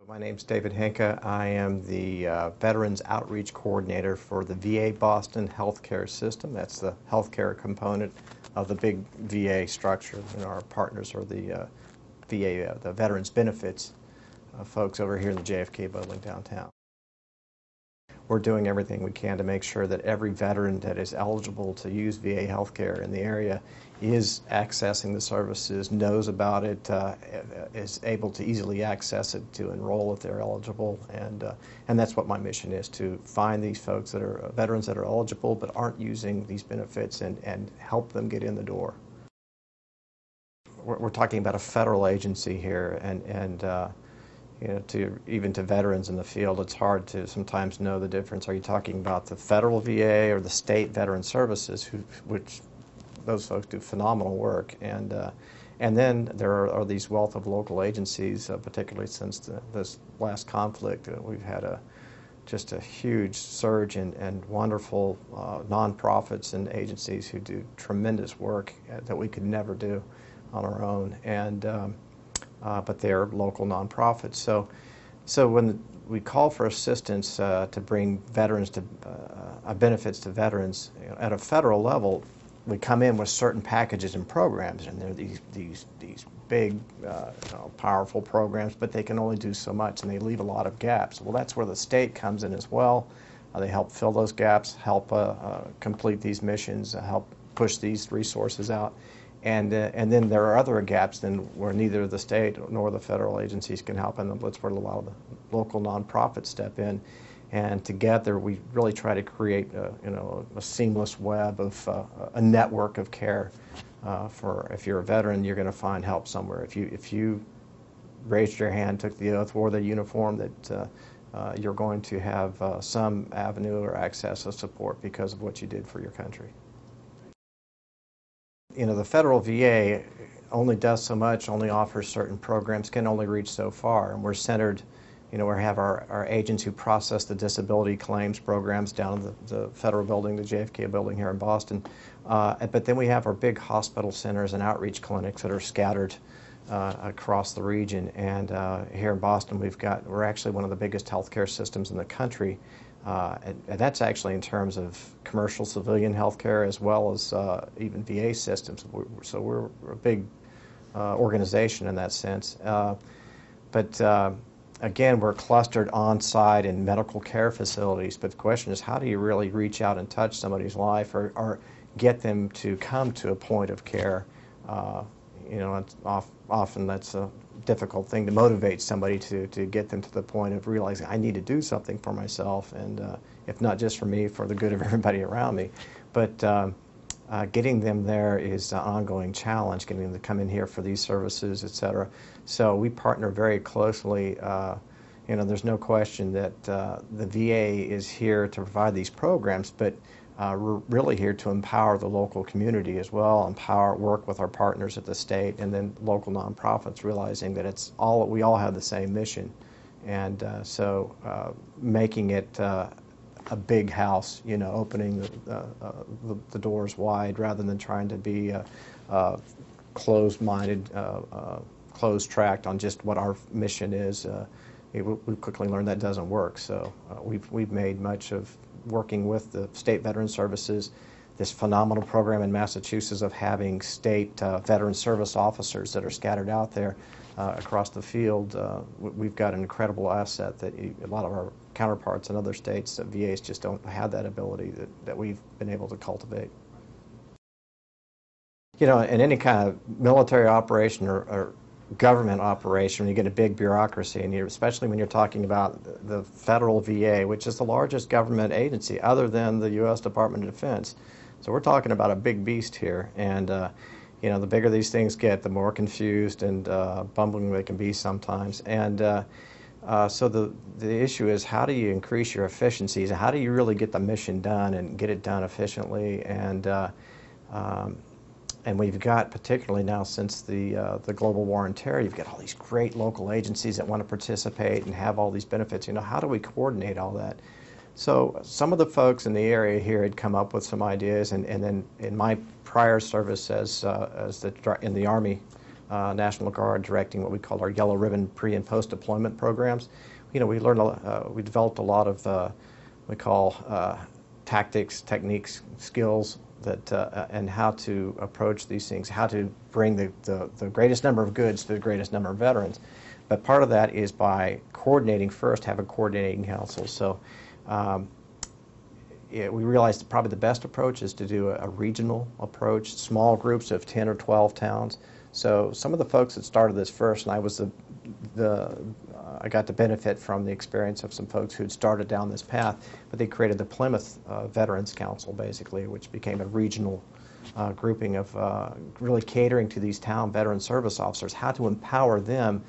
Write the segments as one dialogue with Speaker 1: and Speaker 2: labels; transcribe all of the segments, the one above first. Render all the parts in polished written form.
Speaker 1: My name's David Hencke. I am the Veterans Outreach Coordinator for the VA Boston healthcare system. That's the healthcare component of the big VA structure. And our partners are the VA, the Veterans Benefits folks over here in the JFK building downtown. We're doing everything we can to make sure that every veteran that is eligible to use VA healthcare in the area is accessing the services, knows about it, is able to easily access it to enroll if they're eligible, and that's what my mission is, to find these folks that are veterans that are eligible but aren't using these benefits and help them get in the door. We're talking about a federal agency here, and you know, even to veterans in the field, it's hard to sometimes know the difference. Are you talking about the federal VA or the state veteran services, which those folks do phenomenal work, and then there are these wealth of local agencies, particularly since this last conflict. We've had just a huge surge and wonderful nonprofits and agencies who do tremendous work that we could never do on our own, and but they're local nonprofits. So when we call for assistance to bring veterans to benefits to veterans, you know, at a federal level, we come in with certain packages and programs, and they're these big, you know, powerful programs, but they can only do so much, and they leave a lot of gaps. Well, that's where the state comes in as well. They help fill those gaps, help complete these missions, help push these resources out. And then there are other gaps then where neither the state nor the federal agencies can help, and that's where a lot of the local nonprofits step in. And together we really try to create you know, a seamless web of a network of care. For if you're a veteran, you're going to find help somewhere. If you raised your hand, took the oath, wore the uniform, that you're going to have some avenue or access of support because of what you did for your country. You know, the federal VA only does so much, only offers certain programs, can only reach so far, and we're centered, you know, we have our agents who process the disability claims programs down in the federal building, the JFK building here in Boston, but then we have our big hospital centers and outreach clinics that are scattered across the region, and here in Boston we're actually one of the biggest healthcare systems in the country. And that's actually in terms of commercial civilian healthcare as well as even VA systems. So we're a big organization in that sense. But again, we're clustered on-site in medical care facilities. But the question is, how do you really reach out and touch somebody's life, or get them to come to a point of care? You know, often that's a difficult thing to motivate somebody to get them to the point of realizing I need to do something for myself, and if not just for me, for the good of everybody around me. But getting them there is an ongoing challenge, getting them to come in here for these services, etc. So we partner very closely. You know, there's no question that the VA is here to provide these programs, but we're really here to empower the local community as well, work with our partners at the state, and then local nonprofits, realizing that we all have the same mission, and so making it a big house, you know, opening the doors wide rather than trying to be closed-minded, closed-tracked on just what our mission is. We quickly learned that doesn't work, so we've made much of working with the state veteran services, this phenomenal program in Massachusetts of having state veteran service officers that are scattered out there across the field. We've got an incredible asset that a lot of our counterparts in other states, VAs, just don't have that ability that we've been able to cultivate. You know, in any kind of military operation or government operation, when you get a big bureaucracy, and especially when you're talking about the federal VA, which is the largest government agency other than the U.S. Department of Defense. So we're talking about a big beast here, and you know, the bigger these things get, the more confused and bumbling they can be sometimes. And so the issue is, how do you increase your efficiencies? How do you really get the mission done and get it done efficiently? And we've got, particularly now since the global war on terror, you've got all these great local agencies that want to participate and have all these benefits. You know, how do we coordinate all that? So some of the folks in the area here had come up with some ideas, and then in my prior service in the Army, National Guard directing what we call our yellow ribbon pre and post deployment programs. You know, we learned we developed a lot of we call tactics, techniques, skills that and how to approach these things, how to bring the greatest number of goods to the greatest number of veterans. But part of that is by coordinating first, have a coordinating council. So we realized that probably the best approach is to do a regional approach, small groups of 10 or 12 towns. So some of the folks that started this first, and I was I got to benefit from the experience of some folks who'd started down this path, but they created the Plymouth Veterans Council, basically, which became a regional grouping of really catering to these town veteran service officers, how to empower them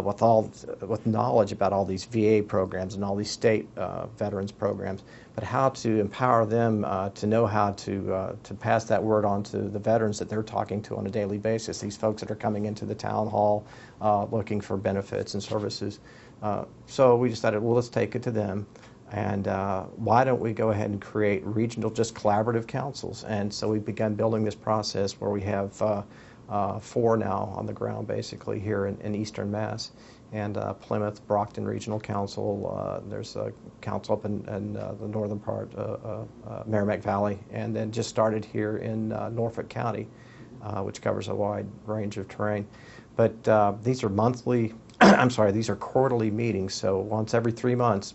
Speaker 1: with knowledge about all these VA programs and all these state veterans programs, but how to empower them to know how to pass that word on to the veterans that they're talking to on a daily basis, these folks that are coming into the town hall looking for benefits and services. So we decided, well, let's take it to them. And why don't we go ahead and create regional, just collaborative councils? And so we've begun building this process where we have 4 now on the ground, basically, here in Eastern Mass. And Plymouth, Brockton Regional Council, there's a council up in the northern part, Merrimack Valley, and then just started here in Norfolk County, which covers a wide range of terrain. But these are monthly, I'm sorry, these are quarterly meetings, so once every 3 months,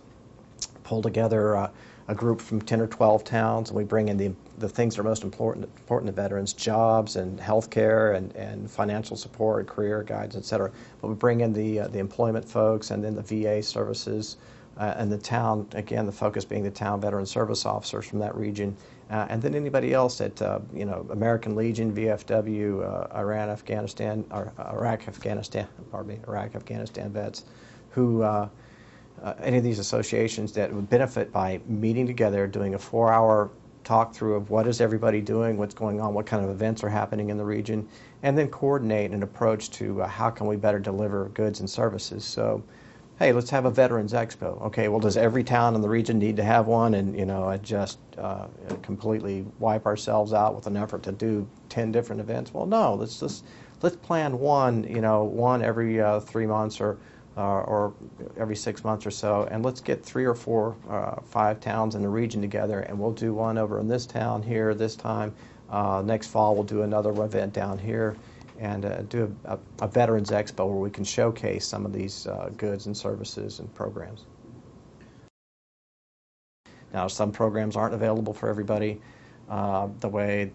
Speaker 1: pull together a group from 10 or 12 towns, and we bring in the things that are most important to veterans, jobs and health care and financial support, career guides, et cetera. But we bring in the employment folks and then the VA services and the town, again, the focus being the town veteran service officers from that region, and then anybody else at, American Legion, VFW, Iraq, Afghanistan vets who any of these associations that would benefit by meeting together, doing a 4-hour talk through of what is everybody doing, what's going on, what kind of events are happening in the region, and then coordinate an approach to how can we better deliver goods and services. So, hey, let's have a Veterans Expo. Okay, well, does every town in the region need to have one and, just completely wipe ourselves out with an effort to do 10 different events? Well, no, let's plan one, one every 3 months or every 6 months or so, and let's get 3 or 4, 5 towns in the region together, and we'll do one over in this town here this time. Next fall we'll do another event down here, and do a Veterans Expo where we can showcase some of these goods and services and programs. Now, some programs aren't available for everybody. The way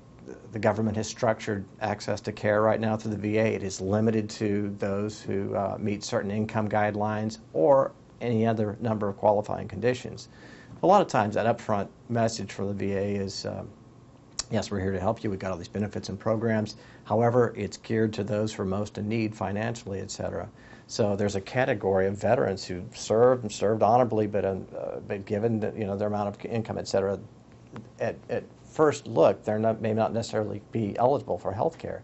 Speaker 1: the government has structured access to care right now through the VA, it is limited to those who meet certain income guidelines or any other number of qualifying conditions. A lot of times that upfront message from the VA is, yes, we're here to help you, we've got all these benefits and programs, however, it's geared to those who are most in need financially, et cetera. So there's a category of veterans who served and served honorably, but given their amount of income, et cetera, at first look, may not necessarily be eligible for health care,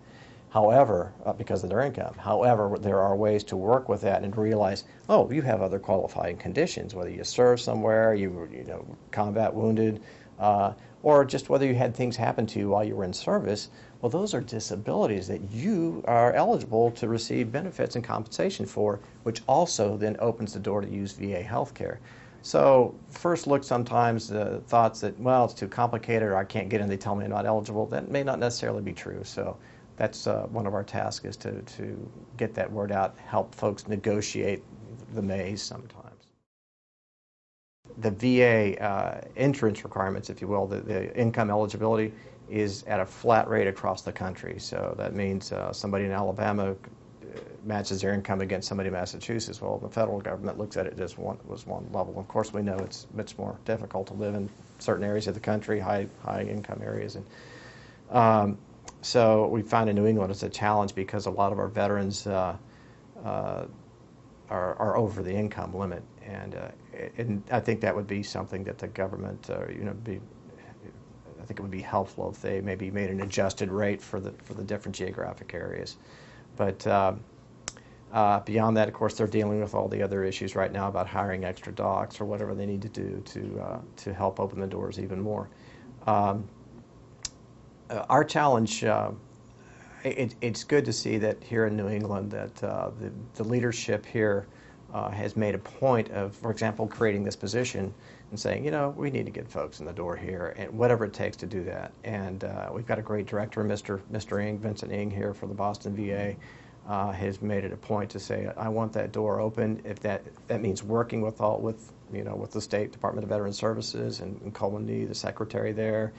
Speaker 1: however, because of their income. However, there are ways to work with that and realize, oh, you have other qualifying conditions, whether you serve somewhere, you were combat wounded, or just whether you had things happen to you while you were in service. Well, those are disabilities that you are eligible to receive benefits and compensation for, which also then opens the door to use VA health care. So first look, sometimes thoughts that, well, it's too complicated or I can't get in, they tell me I'm not eligible. That may not necessarily be true. So that's one of our tasks, is to get that word out, help folks negotiate the maze sometimes. The VA entrance requirements, if you will, the income eligibility is at a flat rate across the country. So that means somebody in Alabama matches their income against somebody in Massachusetts. Well, the federal government looks at it as one level. Of course, we know it's much more difficult to live in certain areas of the country, high income areas, and so we find in New England it's a challenge because a lot of our veterans are over the income limit, and I think that would be something that the government, I think it would be helpful if they maybe made an adjusted rate for the different geographic areas. But beyond that, of course, they're dealing with all the other issues right now about hiring extra docs or whatever they need to do to help open the doors even more. Our challenge It's good to see that here in New England that the leadership here has made a point of, for example, creating this position and saying, you know, we need to get folks in the door here, and whatever it takes to do that. And we've got a great director, Mr. Ing, Vincent Ing here for the Boston VA, has made it a point to say, I want that door open. If that means working with with the State Department of Veterans Services and Coleman Nee, the secretary there,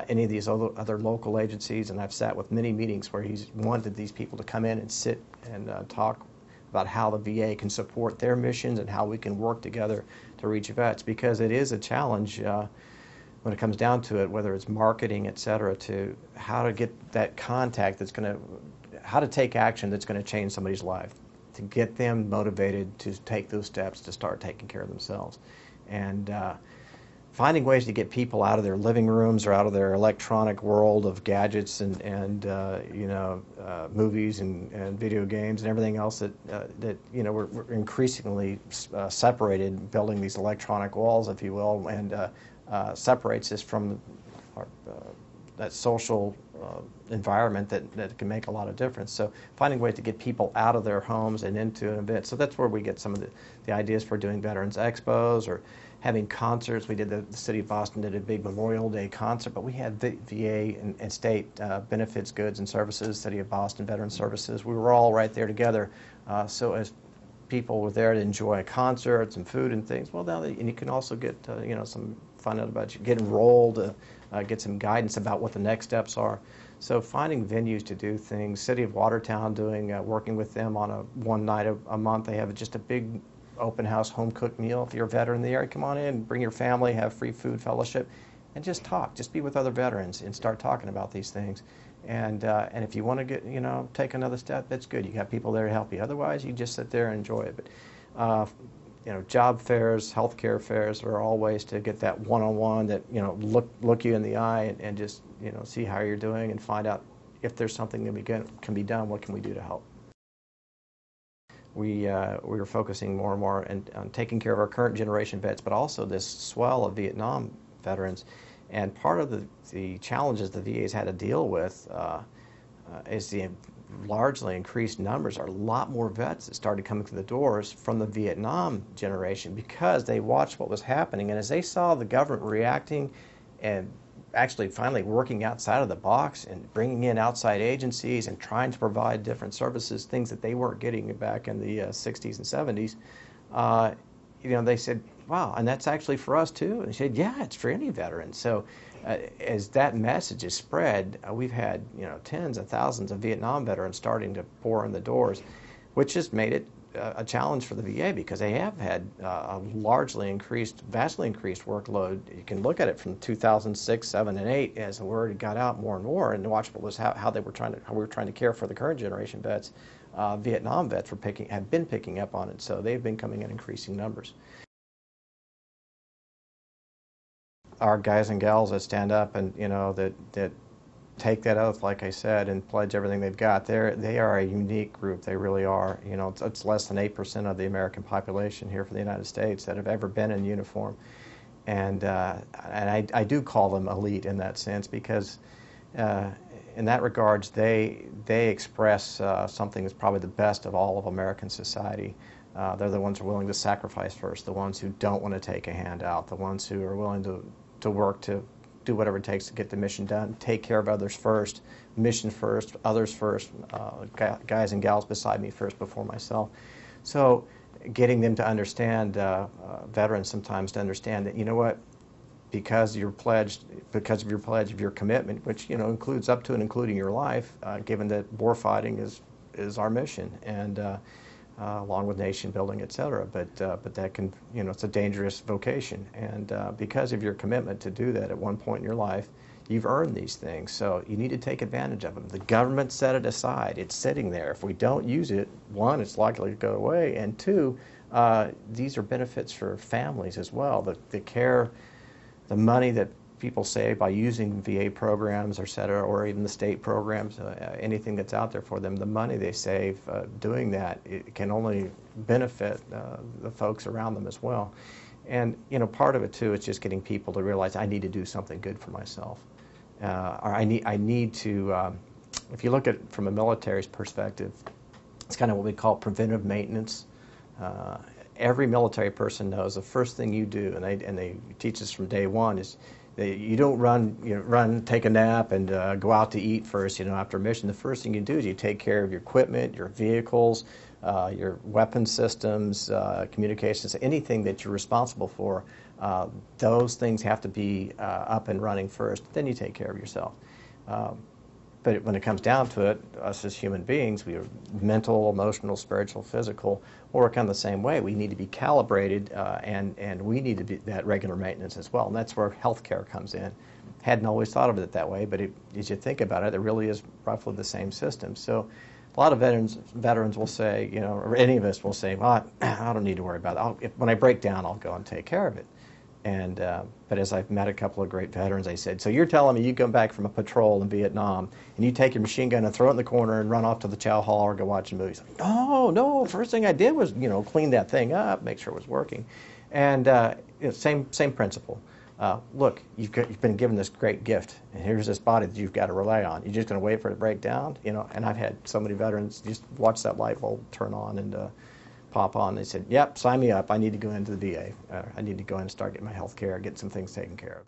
Speaker 1: any of these other local agencies, and I've sat with many meetings where he's wanted these people to come in and sit and talk about how the VA can support their missions and how we can work together to reach vets, because it is a challenge when it comes down to it, whether it's marketing, et cetera, to how to get that contact how to take action that's going to change somebody's life, to get them motivated to take those steps to start taking care of themselves. And finding ways to get people out of their living rooms or out of their electronic world of gadgets and movies and video games and everything else that we're increasingly separated, building these electronic walls, if you will, and separates us from our, that social environment that can make a lot of difference. So finding ways to get people out of their homes and into an event. So that's where we get some of the ideas for doing Veterans Expos or having concerts. We did the City of Boston did a big Memorial Day concert, but we had VA and state benefits, goods and services, City of Boston Veterans Services. We were all right there together. So as people were there to enjoy a concert, some food and things, well, now and you can also get some find out about you, get enrolled, get some guidance about what the next steps are. So finding venues to do things. City of Watertown working with them on one night a month. They have just a big open house home cooked meal. If you're a veteran in the area, come on in, bring your family, have free food fellowship, and just talk. Just be with other veterans and start talking about these things. And if you want to get take another step, that's good. You got people there to help you. Otherwise, you just sit there and enjoy it. But job fairs, healthcare fairs are all ways to get that one-on-one, that look you in the eye and just see how you're doing and find out if there's something that can be done. What can we do to help? We are focusing more and more on taking care of our current generation vets, but also this swell of Vietnam veterans. And part of the challenges the VA's had to deal with is the largely increased numbers. Are a lot more vets that started coming through the doors from the Vietnam generation because they watched what was happening, and as they saw the government reacting and actually finally working outside of the box and bringing in outside agencies and trying to provide different services, things that they weren't getting back in the 60s and 70s, they said, wow, and that's actually for us too. And they said, yeah, it's for any veteran. So as that message is spread, we've had tens of thousands of Vietnam veterans starting to pour in the doors, which has made it a challenge for the VA because they have had a vastly increased workload. You can look at it from 2006, 7, and 8 as the word got out more and more, and watch what was how we were trying to care for the current generation vets. Vietnam vets have been picking up on it, so they've been coming in increasing numbers. Our guys and gals that stand up and that take that oath, like I said, and pledge everything they've got, they are a unique group. They really are. It's less than 8% of the American population here for the United States that have ever been in uniform, and I do call them elite in that sense because in that regards they express something that's probably the best of all of American society. They're the ones who are willing to sacrifice first, the ones who don't want to take a handout, the ones who are willing to work to do whatever it takes to get the mission done, take care of others first, mission first, others first, guys and gals beside me first before myself. So getting them to understand, veterans sometimes to understand that, because of your pledge of your commitment, which includes up to and including your life, given that war fighting is our mission, and along with nation building, et cetera. But that can, it's a dangerous vocation, and because of your commitment to do that at one point in your life, you've earned these things. So you need to take advantage of them. The government set it aside. It's sitting there. If we don't use it, one, it's likely to go away, and two, these are benefits for families as well. The care, the money that people save by using VA programs, et cetera, or even the state programs, anything that's out there for them, the money they save doing that, it can only benefit the folks around them as well. And part of it too is just getting people to realize I need to do something good for myself, or I need to if you look at it from a military's perspective, it's kind of what we call preventive maintenance. Every military person knows the first thing you do, and they teach us from day one, is that you don't run, take a nap, and go out to eat first. After a mission, the first thing you do is you take care of your equipment, your vehicles, your weapon systems, communications, anything that you're responsible for. Those things have to be up and running first. Then you take care of yourself. But when it comes down to it, us as human beings, we are mental, emotional, spiritual, physical, work on the same way. We need to be calibrated, and we need to be that regular maintenance as well. And that's where healthcare comes in. Hadn't always thought of it that way, but as you think about it, it really is roughly the same system. So a lot of veterans will say, or any of us will say, well, I don't need to worry about it. When I break down, I'll go and take care of it. But as I've met a couple of great veterans, they said, so you're telling me you come back from a patrol in Vietnam and you take your machine gun and throw it in the corner and run off to the chow hall or go watch a movie? Like, no, first thing I did was, clean that thing up, make sure it was working. And same principle. Look, you've been given this great gift, and here's this body that you've got to rely on. You're just going to wait for it to break down? And I've had so many veterans just watch that light bulb turn on and pop on. They said, yep, sign me up. I need to go into the VA. I need to go in and start getting my health care, get some things taken care of.